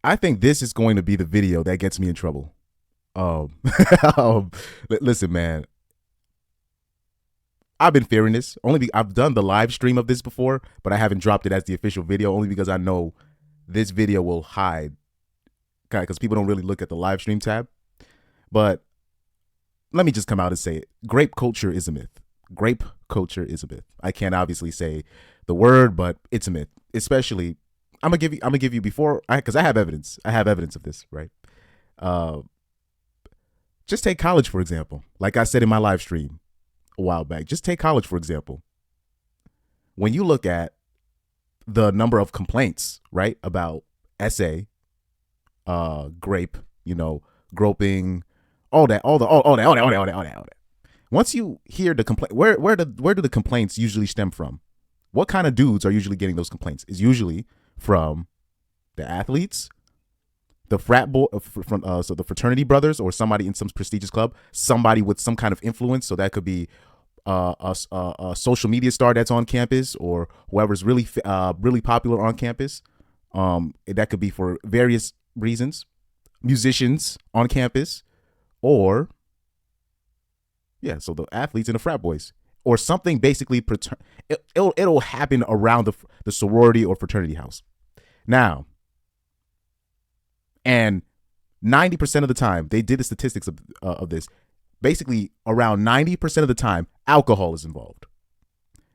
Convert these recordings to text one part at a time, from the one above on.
I think this is going to be the video that gets me in trouble. Um, um, listen, man, I've been fearing this. I've done the live stream of this before, but I haven't dropped it as the official video only because I know this video will hide because people don't really look at the live stream tab. But let me just come out and say it. Grape culture is a myth. Grape culture is a myth. I can't obviously say the word, but it's a myth. Especially, I'm gonna give you because I have evidence. I have evidence of this, right? Uh, just take college for example. Like I said in my live stream a while back, just take college for example. When you look at the number of complaints, right, about essay, grape, groping, all that. Once you hear the complaint, where do the complaints usually stem from? What kind of dudes are usually getting those complaints? Is usually from the athletes, the frat boy, so the fraternity brothers, or somebody in some prestigious club, somebody with some kind of influence. So that could be a social media star that's on campus, or whoever's really popular on campus. That could be for various reasons. Musicians on campus, or so the athletes and the frat boys, or something. Basically, it'll happen around the sorority or fraternity house. Now, and 90% of the time, they did the statistics of this. Basically, around 90% of the time, alcohol is involved.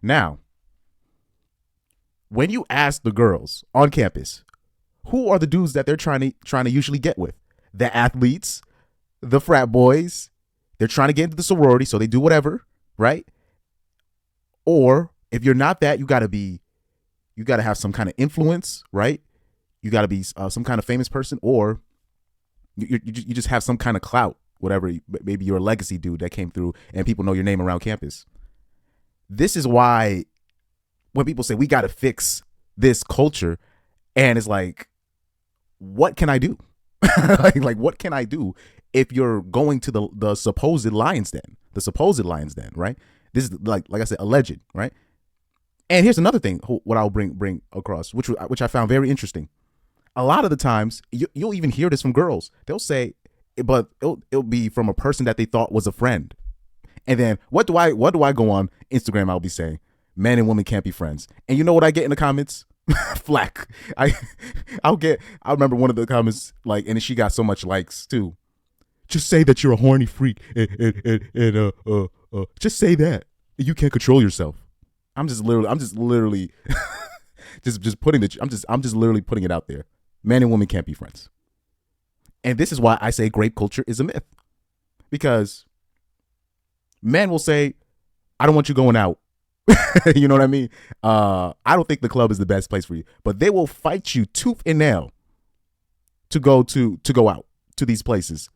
Now, when you ask the girls on campus, who are the dudes that they're trying to usually get with? The athletes, the frat boys. They're trying to get into the sorority, so they do whatever, right? Or if you're not that, you got to have some kind of influence, right? You got to be some kind of famous person, or you just have some kind of clout, whatever. Maybe you're a legacy dude that came through and people know your name around campus. This is why when people say we got to fix this culture, and it's like, what can I do? like what can I do if you're going to the supposed lion's den, right? This is like I said, alleged, right? And here's another thing, what I'll bring across, which I found very interesting. A lot of the times, you'll even hear this from girls. They'll say, but it'll be from a person that they thought was a friend. And then what do I go on Instagram? I'll be saying, men and women can't be friends. And you know what I get in the comments? Flack. I remember one of the comments, and she got so much likes too. Just say that you're a horny freak and just say that you can't control yourself. I'm just literally just putting I'm just literally putting it out there. Men and women can't be friends. And this is why I say grape culture is a myth. Because men will say, I don't want you going out. You know what I mean? I don't think the club is the best place for you. But they will fight you tooth and nail to go out to these places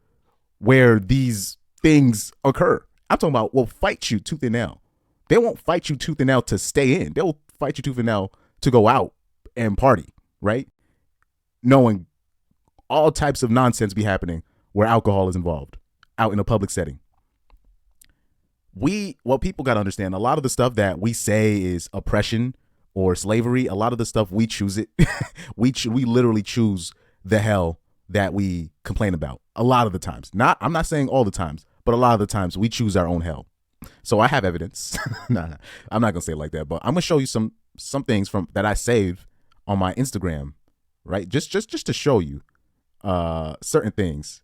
where these things occur. I'm talking about will fight you tooth and nail. They won't fight you tooth and nail to stay in. They'll fight you tooth and nail to go out and party, right? Knowing all types of nonsense be happening where alcohol is involved out in a public setting. What people got to understand, a lot of the stuff that we say is oppression or slavery, a lot of the stuff we choose it. we literally choose the hell that we complain about a lot of the times. I'm not saying all the times, but a lot of the times we choose our own hell. So I have evidence. Nah, I'm not gonna say it like that, but I'm gonna show you some things from that I saved on my Instagram, right? Just to show you certain things,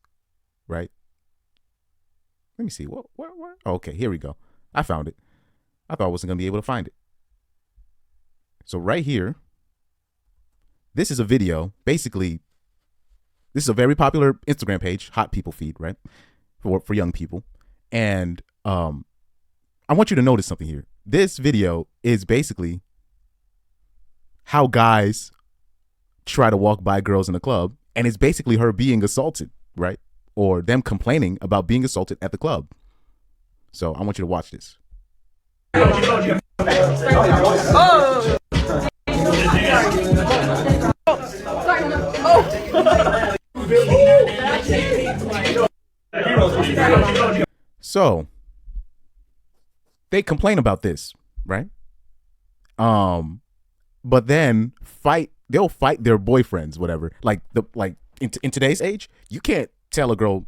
right? Let me see. What? Oh, okay, here we go. I found it. I thought I wasn't gonna be able to find it. So right here, this is a video. Basically, this is a very popular Instagram page, Hot People Feed, right? For young people. And I want you to notice something here. This video is basically how guys try to walk by girls in the club, and it's basically her being assaulted, right? Or them complaining about being assaulted at the club. So I want you to watch this. So they complain about this, right? But then fight they'll fight their boyfriends, whatever. Like in today's age, you can't tell a girl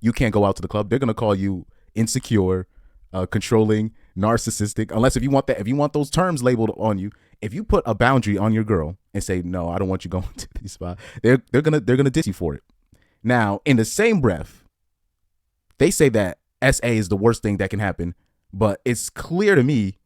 you can't go out to the club. They're gonna call you insecure, controlling, narcissistic. Unless if you want those terms labeled on you, if you put a boundary on your girl and say no, I don't want you going to these spots, they're gonna diss you for it. Now, in the same breath, they say that SA is the worst thing that can happen, but it's clear to me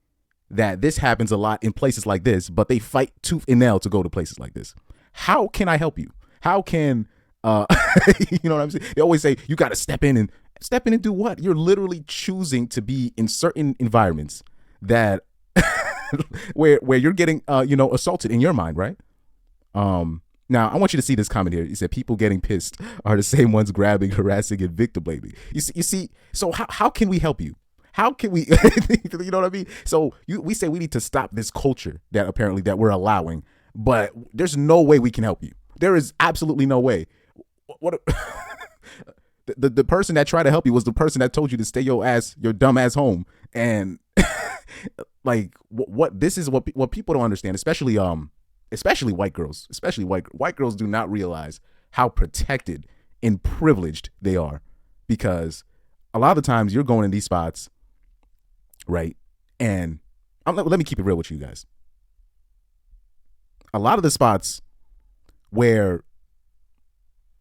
that this happens a lot in places like this, but they fight tooth and nail to go to places like this. How can I help you? How can you know what I'm saying? They always say you got to step in and do what? You're literally choosing to be in certain environments that where you're getting assaulted in your mind, right? Now I want you to see this comment here. He said people getting pissed are the same ones grabbing, harassing, and victim blaming. You see. So how can we help you? How can we, you know what I mean? So we say we need to stop this culture that apparently that we're allowing, but there's no way we can help you. There is absolutely no way. What the person that tried to help you was the person that told you to stay your dumb ass home. And like what this is what people don't understand, especially white girls, especially white girls do not realize how protected and privileged they are, because a lot of the times you're going in these spots, right? And let me keep it real with you guys. A lot of the spots where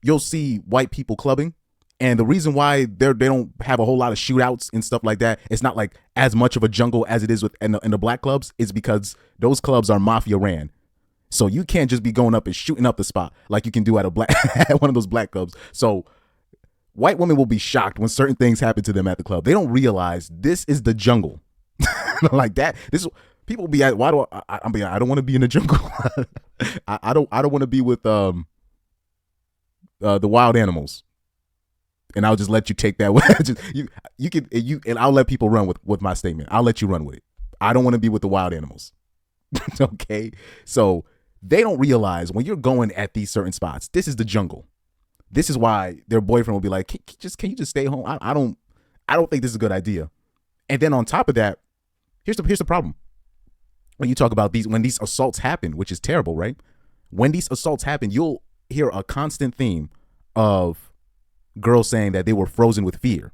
you'll see white people clubbing, and the reason why they don't have a whole lot of shootouts and stuff like that, it's not like as much of a jungle as it is in the black clubs, is because those clubs are mafia ran. So you can't just be going up and shooting up the spot like you can do at at one of those black clubs. So white women will be shocked when certain things happen to them at the club. They don't realize this is the jungle. Like that. This people be at. Why do I don't want to be in the jungle. I don't want to be with the wild animals. And I'll just let you take that way. And I'll let people run with my statement. I'll let you run with it. I don't want to be with the wild animals. Okay, so they don't realize when you're going at these certain spots, this is the jungle. This is why their boyfriend will be like, can you just stay home? I don't think this is a good idea. And then on top of that, here's the problem. When you talk about when these assaults happen, which is terrible, right? When these assaults happen, you'll hear a constant theme of girls saying that they were frozen with fear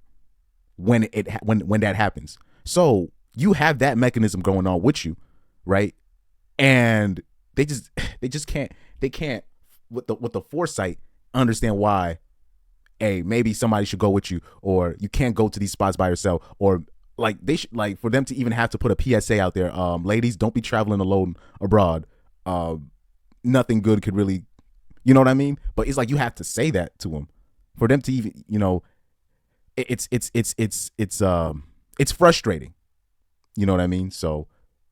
when that happens. So you have that mechanism going on with you, right? And they can't with the foresight understand why, hey, maybe somebody should go with you, or you can't go to these spots by yourself, or like they should, like for them to even have to put a PSA out there, ladies, don't be traveling alone abroad. Nothing good could really, you know what I mean? But it's like you have to say that to them for them to even, it's frustrating. You know what I mean? So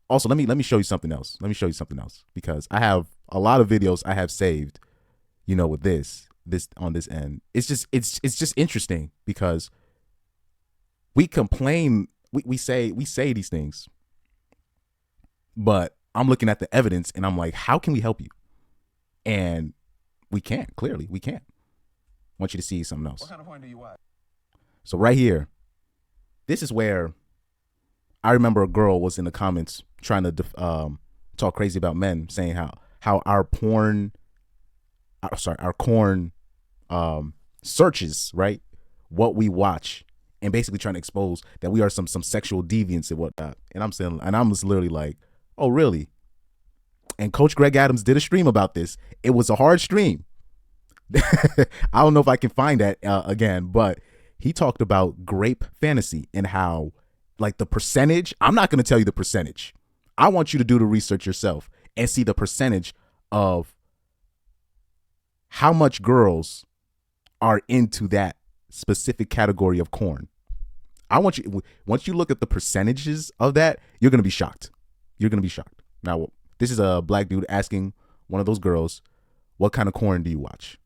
also let me show you something else. Because I have a lot of videos I have saved, with this on this end. It's just interesting because we complain, we say these things, but I'm looking at the evidence and I'm like, how can we help you? And we can't. Clearly, we can't. I want you to see something else. What kind of porn do you watch? So right here, this is where I remember a girl was in the comments trying to talk crazy about men, saying how our porn searches, right, what we watch, and basically trying to expose that we are some sexual deviants and whatnot. And I'm saying, and I'm just literally like, oh really? And Coach Greg Adams did a stream about this. It was a hard stream. I don't know if I can find that again, but he talked about grape fantasy and how, like, the percentage. I'm not going to tell you the percentage. I want you to do the research yourself and see the percentage of how much girls are into that specific category of corn. Once you look at the percentages of that, you're going to be shocked. Now, this is a black dude asking one of those girls, what kind of corn do you watch?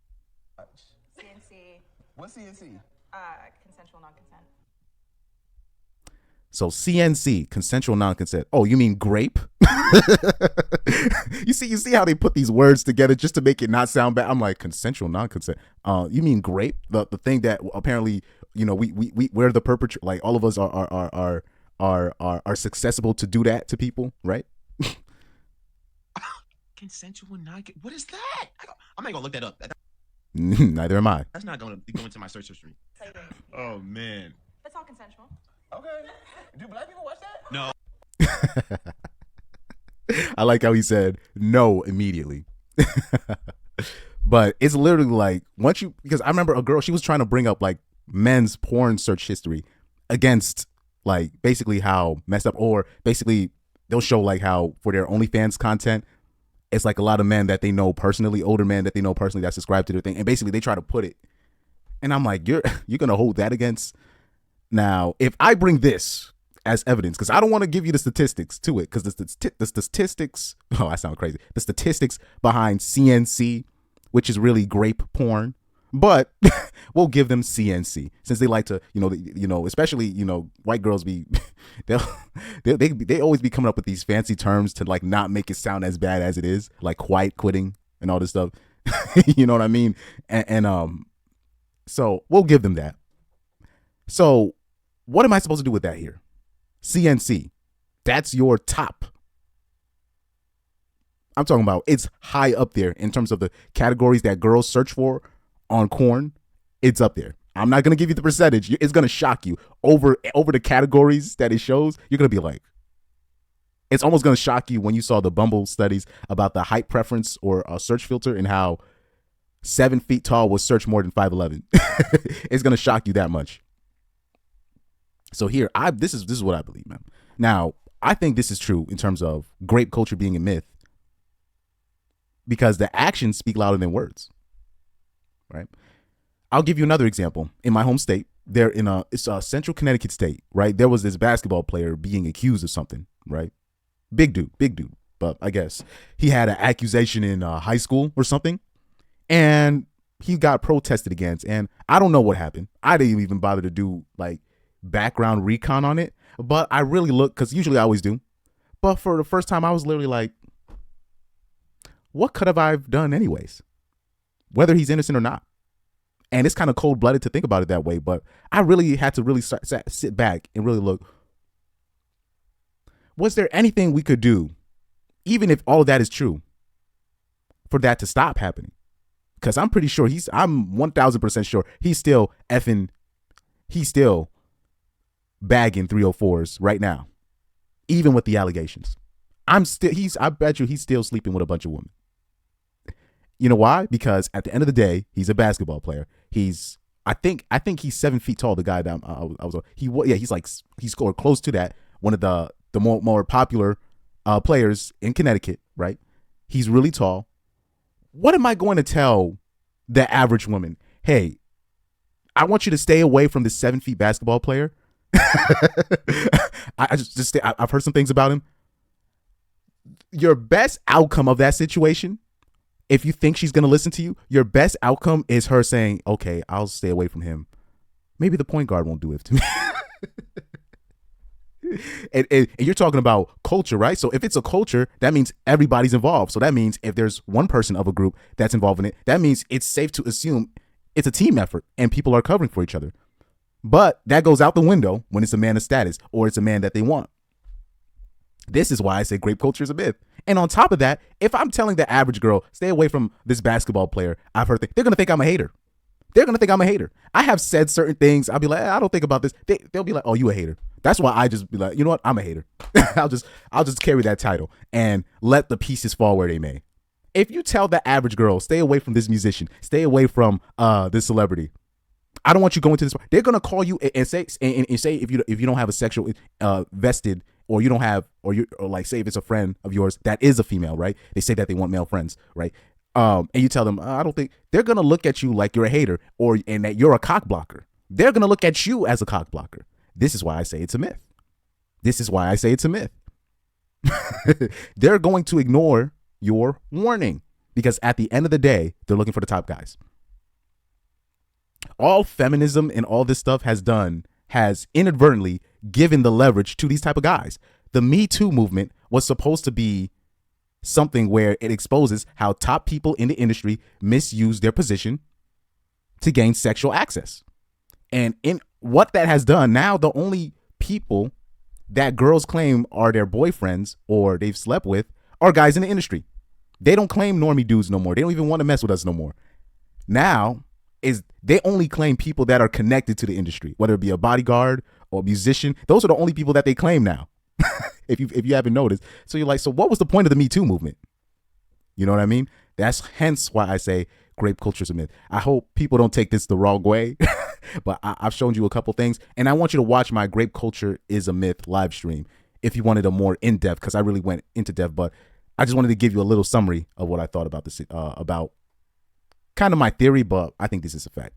CNC. What's CNC? Consensual non-consent. So CNC, consensual non-consent. Oh, you mean grape? You see how they put these words together just to make it not sound bad. I'm like, consensual non-consent. You mean grape? The thing that apparently, we're the perpetrator. Like, all of us are successful to do that to people, right? Consensual non. What is that? I'm not gonna look that up. Neither am I. That's not gonna go into my search history. Slavery. Oh man. It's all consensual. Okay. Do black people watch that? No. I like how he said no immediately. But it's literally like because I remember a girl, she was trying to bring up like men's porn search history against like basically how messed up, or basically they'll show like how for their OnlyFans content, it's like a lot of men that they know personally, older men that they know personally that subscribe to their thing. And basically they try to put it. And I'm like, you're going to hold that against? Now, if I bring this as evidence, because I don't want to give you the statistics to it, because the statistics, oh, I sound crazy. The statistics behind CNC, which is really grape porn, but we'll give them CNC since they like to, especially, white girls they always be coming up with these fancy terms to like not make it sound as bad as it is, like quiet quitting and all this stuff. You know what I mean? And so we'll give them that. So what am I supposed to do with that here? CNC, that's your top. I'm talking about it's high up there in terms of the categories that girls search for on Corn. It's up there. I'm not going to give you the percentage. It's going to shock you over the categories that it shows. You're going to be like, it's almost going to shock you when you saw the Bumble studies about the height preference or a search filter and how 7 feet tall was searched more than 5'11". It's going to shock you that much. So here, this is what I believe, man. Now, I think this is true in terms of grape culture being a myth because the actions speak louder than words, right? I'll give you another example. In my home state, it's a central Connecticut state, right? There was this basketball player being accused of something, right? Big dude. But I guess he had an accusation in high school or something, and he got protested against. And I don't know what happened. I didn't even bother to do like background recon on it, but I really looked, because usually I always do. But for the first time, I was literally like, what could have I done anyways? Whether he's innocent or not. And it's kind of cold-blooded to think about it that way, but I really had to really sit back and really look. Was there anything we could do, even if all of that is true, for that to stop happening? Because I'm pretty sure I'm 1,000% sure he's still bagging 304s right now, even with the allegations. I bet you he's still sleeping with a bunch of women. You know why? Because at the end of the day, he's a basketball player. I think he's 7 feet tall. The guy that he scored close to that. One of the more popular players in Connecticut, right? He's really tall. What am I going to tell the average woman? Hey, I want you to stay away from this 7 feet basketball player. I've heard some things about him. Your best outcome of that situation, if you think she's going to listen to you, your best outcome is her saying, okay, I'll stay away from him. Maybe the point guard won't do it to me. And you're talking about culture, right? So if it's a culture, that means everybody's involved. So that means if there's one person of a group that's involved in it, that means it's safe to assume it's a team effort and people are covering for each other. But that goes out the window when it's a man of status or it's a man that they want. This is why I say grape culture is a myth. And on top of that, if I'm telling the average girl, stay away from this basketball player, I've heard they're going to think I'm a hater. They're going to think I'm a hater. I have said certain things. I'll be like, I don't think about this. They'll be like, oh, you a hater. That's why I just be like, you know what? I'm a hater. I'll just carry that title and let the pieces fall where they may. If you tell the average girl, stay away from this musician, stay away from this celebrity, I don't want you going to this. They're going to call you and say if you don't have a sexual vested, or you don't have, or like say if it's a friend of yours that is a female, right? They say that they want male friends, right? And you tell them, I don't think, they're going to look at you like you're a hater and that you're a cock blocker. They're going to look at you as a cock blocker. This is why I say it's a myth. They're going to ignore your warning because at the end of the day, they're looking for the top guys. All feminism and all this stuff has inadvertently given the leverage to these type of guys. The Me Too movement was supposed to be something where it exposes how top people in the industry misuse their position to gain sexual access. And in what that has done, now the only people that girls claim are their boyfriends or they've slept with are guys in the industry. They don't claim normie dudes no more. They don't even want to mess with us no more. Now is they only claim people that are connected to the industry, whether it be a bodyguard or a musician. Those are the only people that they claim now. if you haven't noticed. So you're like, so what was the point of the Me Too movement? You know what I mean? That's hence why I say grape culture is a myth. I hope people don't take this the wrong way, but I've shown you a couple things, and I want you to watch my Grape Culture is a Myth live stream if you wanted a more in-depth, because I really went into depth, but I just wanted to give you a little summary of what I thought about this, about kind of my theory, but I think this is a fact.